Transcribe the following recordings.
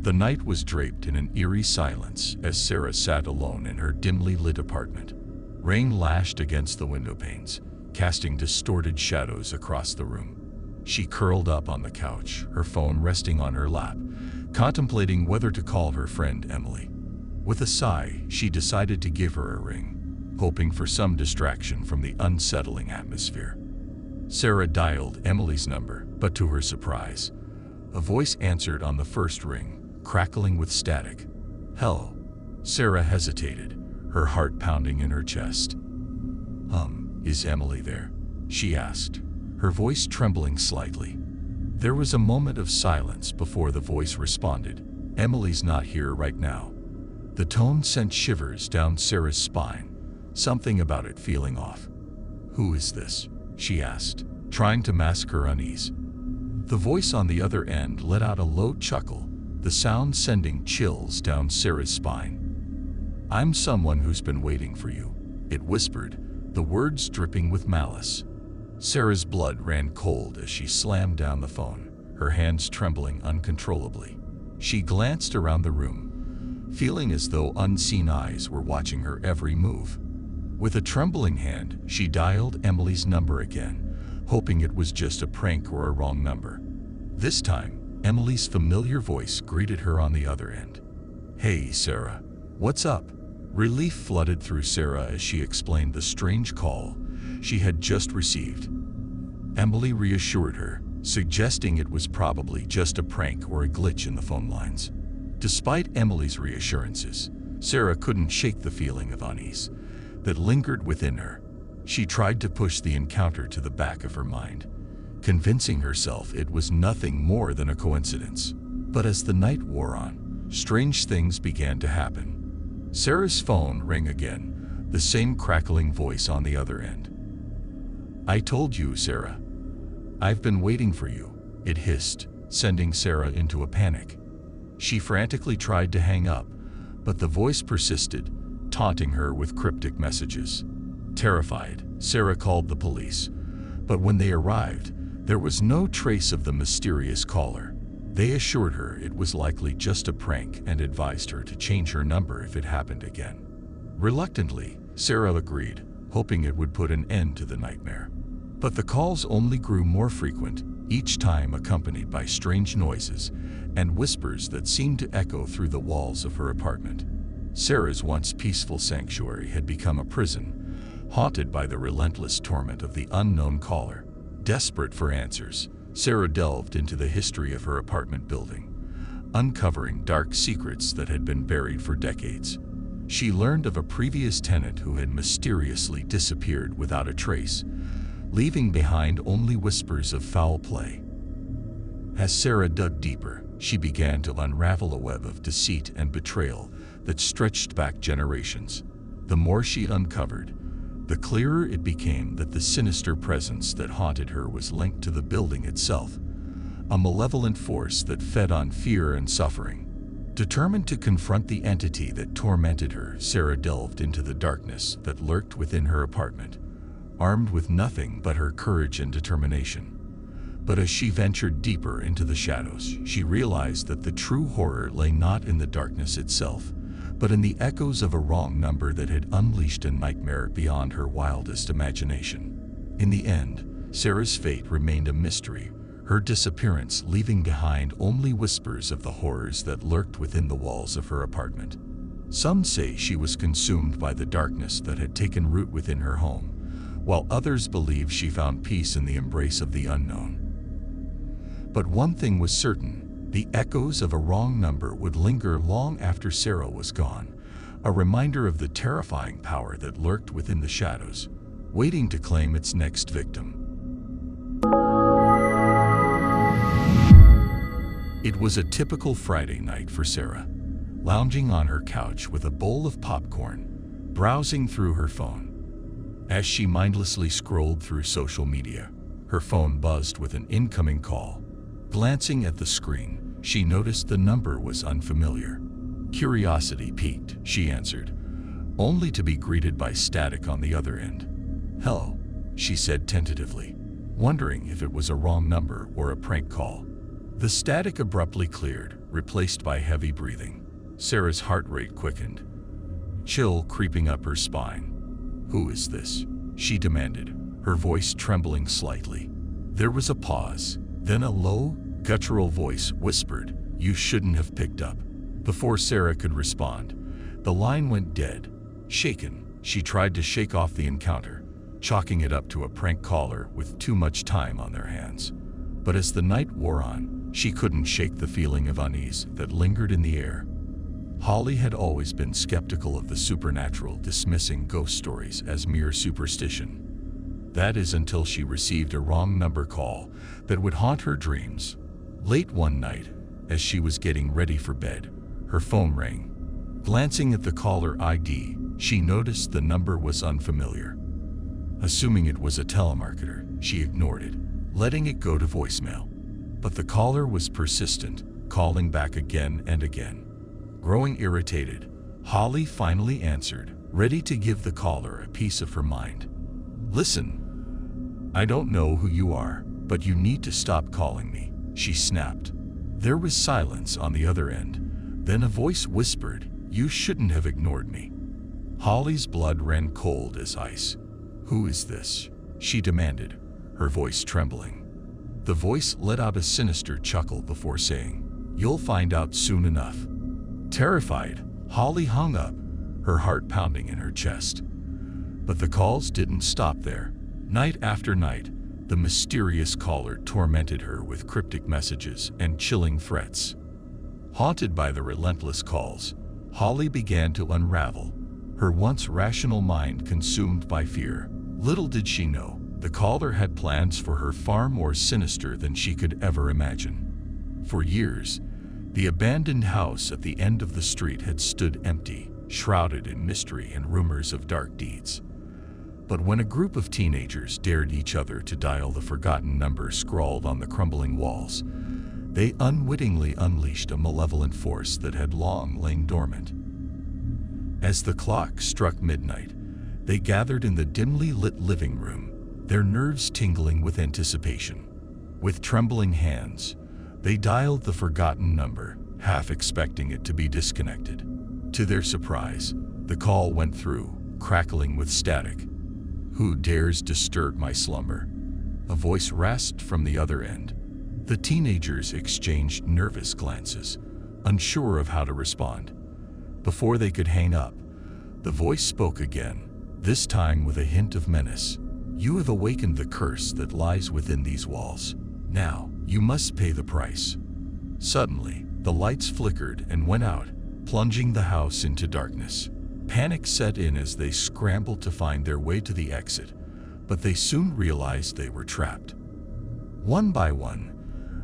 The night was draped in an eerie silence as Sarah sat alone in her dimly lit apartment. Rain lashed against the window panes, casting distorted shadows across the room. She curled up on the couch, her phone resting on her lap, contemplating whether to call her friend Emily. With a sigh, she decided to give her a ring, hoping for some distraction from the unsettling atmosphere. Sarah dialed Emily's number, but to her surprise, a voice answered on the first ring, crackling with static. "Hello." Sarah hesitated, her heart pounding in her chest. Is Emily there?" she asked, her voice trembling slightly. There was a moment of silence before the voice responded. "Emily's not here right now." The tone sent shivers down Sarah's spine, something about it feeling off. "Who is this?" she asked, trying to mask her unease. The voice on the other end let out a low chuckle, the sound sending chills down Sarah's spine. "I'm someone who's been waiting for you," it whispered, the words dripping with malice. Sarah's blood ran cold as she slammed down the phone, her hands trembling uncontrollably. She glanced around the room, feeling as though unseen eyes were watching her every move. With a trembling hand, she dialed Emily's number again, hoping it was just a prank or a wrong number. This time, Emily's familiar voice greeted her on the other end. "Hey, Sarah. What's up?" Relief flooded through Sarah as she explained the strange call she had just received. Emily reassured her, suggesting it was probably just a prank or a glitch in the phone lines. Despite Emily's reassurances, Sarah couldn't shake the feeling of unease that lingered within her. She tried to push the encounter to the back of her mind, convincing herself it was nothing more than a coincidence. But as the night wore on, strange things began to happen. Sarah's phone rang again, the same crackling voice on the other end. "I told you, Sarah. I've been waiting for you," it hissed, sending Sarah into a panic. She frantically tried to hang up, but the voice persisted, taunting her with cryptic messages. Terrified, Sarah called the police, but when they arrived, there was no trace of the mysterious caller. They assured her it was likely just a prank and advised her to change her number if it happened again. Reluctantly, Sarah agreed, hoping it would put an end to the nightmare. But the calls only grew more frequent, each time accompanied by strange noises and whispers that seemed to echo through the walls of her apartment. Sarah's once peaceful sanctuary had become a prison, haunted by the relentless torment of the unknown caller. Desperate for answers, Sarah delved into the history of her apartment building, uncovering dark secrets that had been buried for decades. She learned of a previous tenant who had mysteriously disappeared without a trace, leaving behind only whispers of foul play. As Sarah dug deeper, she began to unravel a web of deceit and betrayal that stretched back generations. The more she uncovered, the clearer it became that the sinister presence that haunted her was linked to the building itself, a malevolent force that fed on fear and suffering. Determined to confront the entity that tormented her, Sarah delved into the darkness that lurked within her apartment, armed with nothing but her courage and determination. But as she ventured deeper into the shadows, she realized that the true horror lay not in the darkness itself, but in the echoes of a wrong number that had unleashed a nightmare beyond her wildest imagination. In the end, Sarah's fate remained a mystery, her disappearance leaving behind only whispers of the horrors that lurked within the walls of her apartment. Some say she was consumed by the darkness that had taken root within her home, while others believe she found peace in the embrace of the unknown. But one thing was certain: the echoes of a wrong number would linger long after Sarah was gone, a reminder of the terrifying power that lurked within the shadows, waiting to claim its next victim. It was a typical Friday night for Sarah, lounging on her couch with a bowl of popcorn, browsing through her phone. As she mindlessly scrolled through social media, her phone buzzed with an incoming call. Glancing at the screen, she noticed the number was unfamiliar. Curiosity piqued, she answered, only to be greeted by static on the other end. "Hello," she said tentatively, wondering if it was a wrong number or a prank call. The static abruptly cleared, replaced by heavy breathing. Sarah's heart rate quickened, chill creeping up her spine. "Who is this?" she demanded, her voice trembling slightly. There was a pause, then a low, guttural voice whispered, "You shouldn't have picked up." Before Sarah could respond, the line went dead. Shaken, she tried to shake off the encounter, chalking it up to a prank caller with too much time on their hands. But as the night wore on, she couldn't shake the feeling of unease that lingered in the air. Holly had always been skeptical of the supernatural, dismissing ghost stories as mere superstition. That is until she received a wrong number call that would haunt her dreams. Late one night, as she was getting ready for bed, her phone rang. Glancing at the caller ID, she noticed the number was unfamiliar. Assuming it was a telemarketer, she ignored it, letting it go to voicemail. But the caller was persistent, calling back again and again. Growing irritated, Holly finally answered, ready to give the caller a piece of her mind. "Listen, I don't know who you are, but you need to stop calling me," she snapped. There was silence on the other end. Then a voice whispered, "You shouldn't have ignored me." Holly's blood ran cold as ice. "Who is this?" she demanded, her voice trembling. The voice let out a sinister chuckle before saying, "You'll find out soon enough." Terrified, Holly hung up, her heart pounding in her chest. But the calls didn't stop there. Night after night, the mysterious caller tormented her with cryptic messages and chilling threats. Haunted by the relentless calls, Holly began to unravel, her once rational mind consumed by fear. Little did she know, the caller had plans for her far more sinister than she could ever imagine. For years, the abandoned house at the end of the street had stood empty, shrouded in mystery and rumors of dark deeds. But when a group of teenagers dared each other to dial the forgotten number scrawled on the crumbling walls, they unwittingly unleashed a malevolent force that had long lain dormant. As the clock struck midnight, they gathered in the dimly lit living room, their nerves tingling with anticipation. With trembling hands, they dialed the forgotten number, half expecting it to be disconnected. To their surprise, the call went through, crackling with static. "Who dares disturb my slumber?" a voice rasped from the other end. The teenagers exchanged nervous glances, unsure of how to respond. Before they could hang up, the voice spoke again, this time with a hint of menace. "You have awakened the curse that lies within these walls. Now, you must pay the price." Suddenly, the lights flickered and went out, plunging the house into darkness. Panic set in as they scrambled to find their way to the exit, but they soon realized they were trapped. One by one,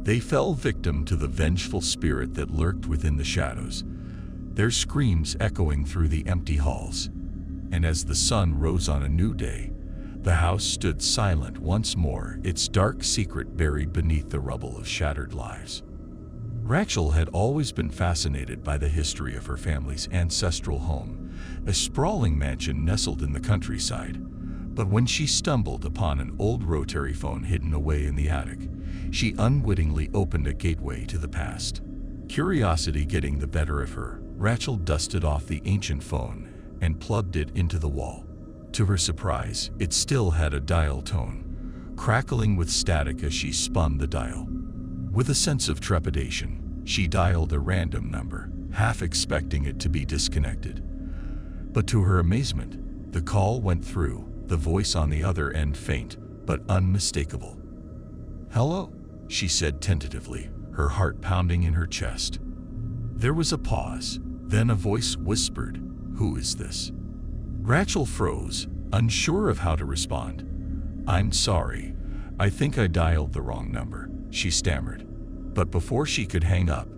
they fell victim to the vengeful spirit that lurked within the shadows, their screams echoing through the empty halls. And as the sun rose on a new day, the house stood silent once more, its dark secret buried beneath the rubble of shattered lives. Reall had always been fascinated by the history of her family's ancestral home, a sprawling mansion nestled in the countryside. But when she stumbled upon an old rotary phone hidden away in the attic, she unwittingly opened a gateway to the past. Curiosity getting the better of her, Reall dusted off the ancient phone and plugged it into the wall. To her surprise, it still had a dial tone, crackling with static as she spun the dial. With a sense of trepidation, she dialed a random number, half expecting it to be disconnected. But to her amazement, the call went through, the voice on the other end faint but unmistakable. "Hello," she said tentatively, her heart pounding in her chest. There was a pause, then a voice whispered, "Who is this?" Reall froze, unsure of how to respond. "I'm sorry, I think I dialed the wrong number," she stammered. But before she could hang up,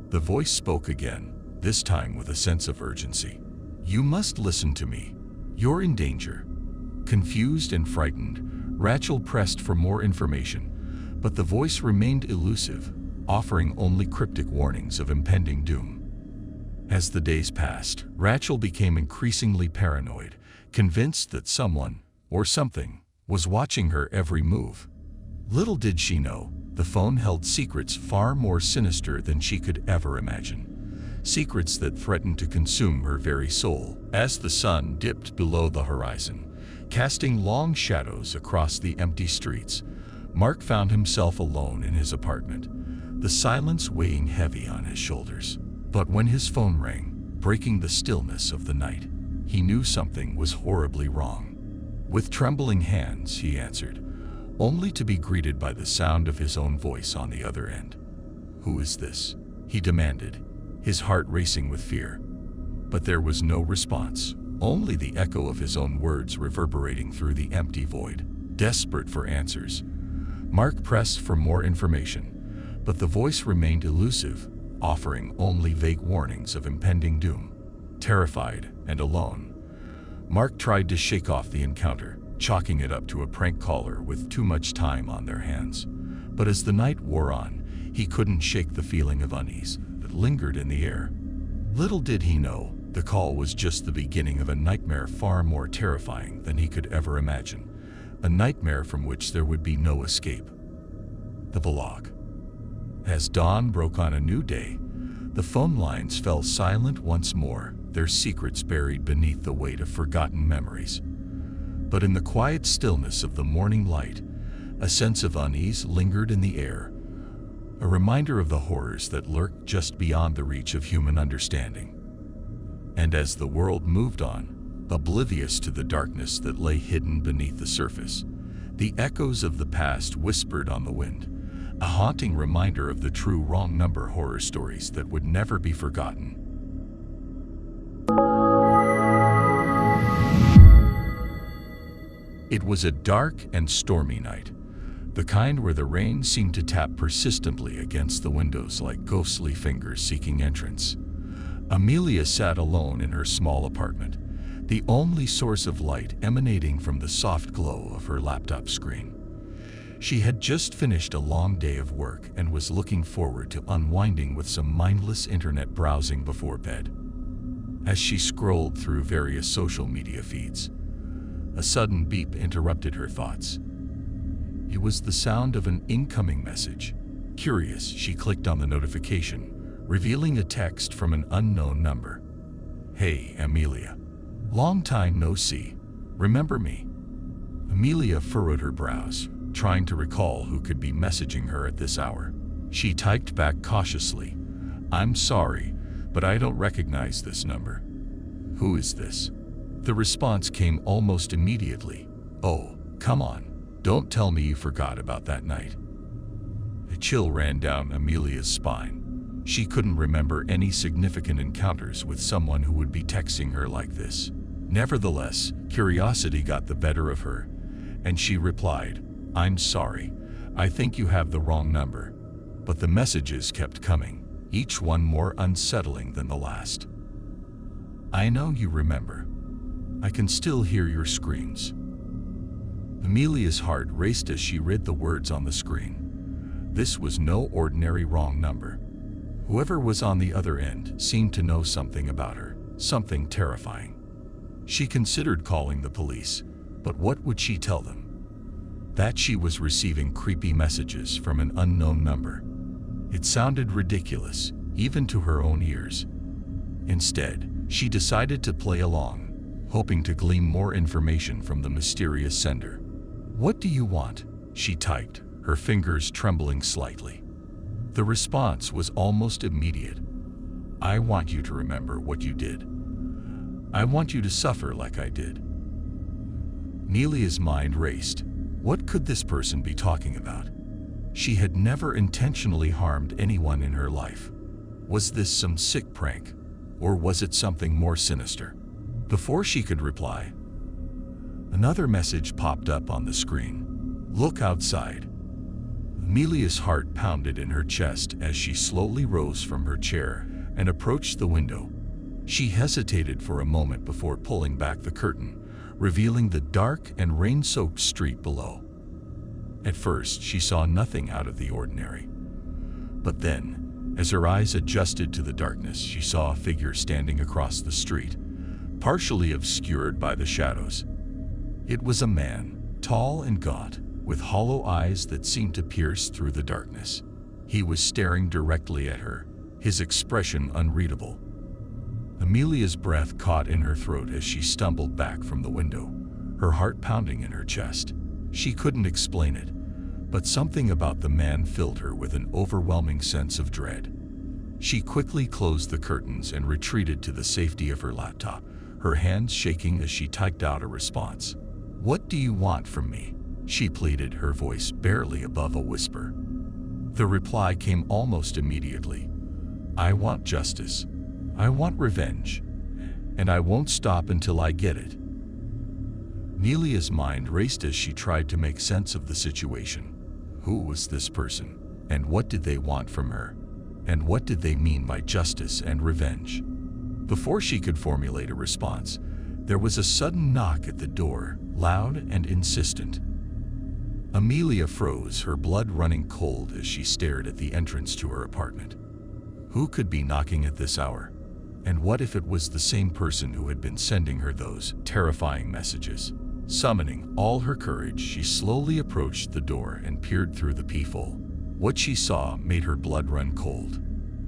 the voice spoke again, this time with a sense of urgency. "You must listen to me. You're in danger." Confused and frightened, Reall pressed for more information, but the voice remained elusive, offering only cryptic warnings of impending doom. As the days passed, Reall became increasingly paranoid, convinced that someone, or something, was watching her every move. Little did she know, The phone held secrets far more sinister than she could ever imagine. Secrets that threatened to consume her very soul. As the sun dipped below the horizon, casting long shadows across the empty streets, Mark found himself alone in his apartment, the silence weighing heavy on his shoulders. But when his phone rang, breaking the stillness of the night, he knew something was horribly wrong. With trembling hands, he answered, only to be greeted by the sound of his own voice on the other end. "Who is this?" he demanded, his heart racing with fear. But there was no response, only the echo of his own words reverberating through the empty void. Desperate for answers, Mark pressed for more information, but the voice remained elusive, offering only vague warnings of impending doom. Terrified and alone, Mark tried to shake off the encounter, chalking it up to a prank caller with too much time on their hands. But as the night wore on, he couldn't shake the feeling of unease that lingered in the air. Little did he know, the call was just the beginning of a nightmare far more terrifying than he could ever imagine. A nightmare from which there would be no escape. The Vlog. As dawn broke on a new day, the phone lines fell silent once more, their secrets buried beneath the weight of forgotten memories. But in the quiet stillness of the morning light, a sense of unease lingered in the air, a reminder of the horrors that lurked just beyond the reach of human understanding. And as the world moved on, oblivious to the darkness that lay hidden beneath the surface, the echoes of the past whispered on the wind, a haunting reminder of the true wrong number horror stories that would never be forgotten. It was a dark and stormy night, the kind where the rain seemed to tap persistently against the windows like ghostly fingers seeking entrance. Amelia sat alone in her small apartment, the only source of light emanating from the soft glow of her laptop screen. She had just finished a long day of work and was looking forward to unwinding with some mindless internet browsing before bed. As she scrolled through various social media feeds, a sudden beep interrupted her thoughts. It was the sound of an incoming message. Curious, she clicked on the notification, revealing a text from an unknown number. "Hey, Amelia. Long time no see. Remember me?" Amelia furrowed her brows, trying to recall who could be messaging her at this hour. She typed back cautiously, "I'm sorry, but I don't recognize this number." "Who is this?" The response came almost immediately. "Oh, come on. Don't tell me you forgot about that night." A chill ran down Amelia's spine. She couldn't remember any significant encounters with someone who would be texting her like this. Nevertheless, curiosity got the better of her, and she replied, "I'm sorry. I think you have the wrong number." But the messages kept coming, each one more unsettling than the last. "I know you remember. I can still hear your screams." Amelia's heart raced as she read the words on the screen. This was no ordinary wrong number. Whoever was on the other end seemed to know something about her, something terrifying. She considered calling the police, but what would she tell them? That she was receiving creepy messages from an unknown number. It sounded ridiculous, even to her own ears. Instead, she decided to play along, hoping to glean more information from the mysterious sender. "What do you want?" she typed, her fingers trembling slightly. The response was almost immediate. "I want you to remember what you did. I want you to suffer like I did." Amelia's mind raced. What could this person be talking about? She had never intentionally harmed anyone in her life. Was this some sick prank, or was it something more sinister? Before she could reply, another message popped up on the screen. "Look outside." Amelia's heart pounded in her chest as she slowly rose from her chair and approached the window. She hesitated for a moment before pulling back the curtain, revealing the dark and rain-soaked street below. At first, she saw nothing out of the ordinary. But then, as her eyes adjusted to the darkness, she saw a figure standing across the street, partially obscured by the shadows. It was a man, tall and gaunt, with hollow eyes that seemed to pierce through the darkness. He was staring directly at her, his expression unreadable. Amelia's breath caught in her throat as she stumbled back from the window, her heart pounding in her chest. She couldn't explain it, but something about the man filled her with an overwhelming sense of dread. She quickly closed the curtains and retreated to the safety of her laptop, her hands shaking as she typed out a response. "What do you want from me?" she pleaded, her voice barely above a whisper. The reply came almost immediately. "I want justice. I want revenge. And I won't stop until I get it." Nelia's mind raced as she tried to make sense of the situation. Who was this person? And what did they want from her? And what did they mean by justice and revenge? Before she could formulate a response, there was a sudden knock at the door, loud and insistent. Amelia froze, her blood running cold as she stared at the entrance to her apartment. Who could be knocking at this hour? And what if it was the same person who had been sending her those terrifying messages? Summoning all her courage, she slowly approached the door and peered through the peephole. What she saw made her blood run cold.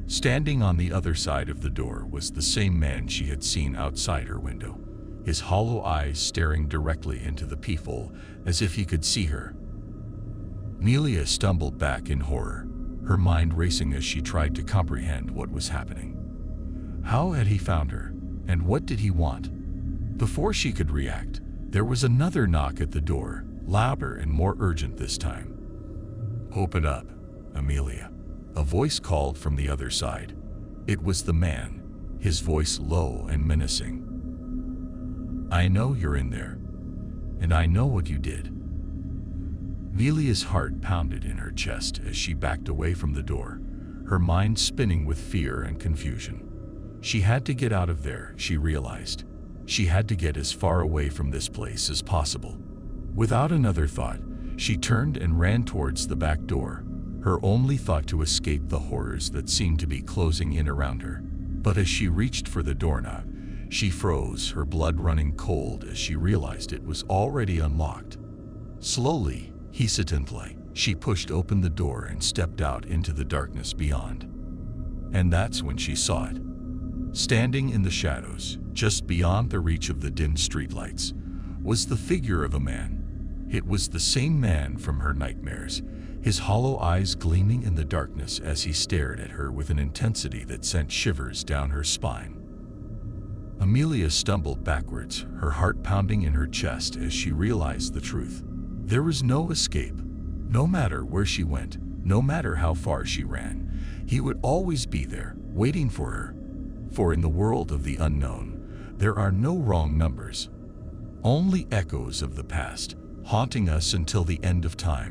Standing on the other side of the door was the same man she had seen outside her window, his hollow eyes staring directly into the peephole as if he could see her. Nelia stumbled back in horror, her mind racing as she tried to comprehend what was happening. How had he found her, and what did he want? Before she could react, there was another knock at the door, louder and more urgent this time. "Open up, Amelia," a voice called from the other side. It was the man, his voice low and menacing. "I know you're in there, and I know what you did." Nelia's heart pounded in her chest as she backed away from the door, her mind spinning with fear and confusion. She had to get out of there, she realized. She had to get as far away from this place as possible. Without another thought, she turned and ran towards the back door, her only thought to escape the horrors that seemed to be closing in around her. But as she reached for the doorknob, she froze, her blood running cold as she realized it was already unlocked. Slowly, hesitantly, she pushed open the door and stepped out into the darkness beyond. And that's when she saw it. Standing in the shadows, just beyond the reach of the dim streetlights, was the figure of a man. It was the same man from her nightmares, his hollow eyes gleaming in the darkness as he stared at her with an intensity that sent shivers down her spine. Amelia stumbled backwards, her heart pounding in her chest as she realized the truth. There was no escape. No matter where she went, no matter how far she ran, he would always be there, waiting for her. For in the world of the unknown, there are no wrong numbers, only echoes of the past, haunting us until the end of time.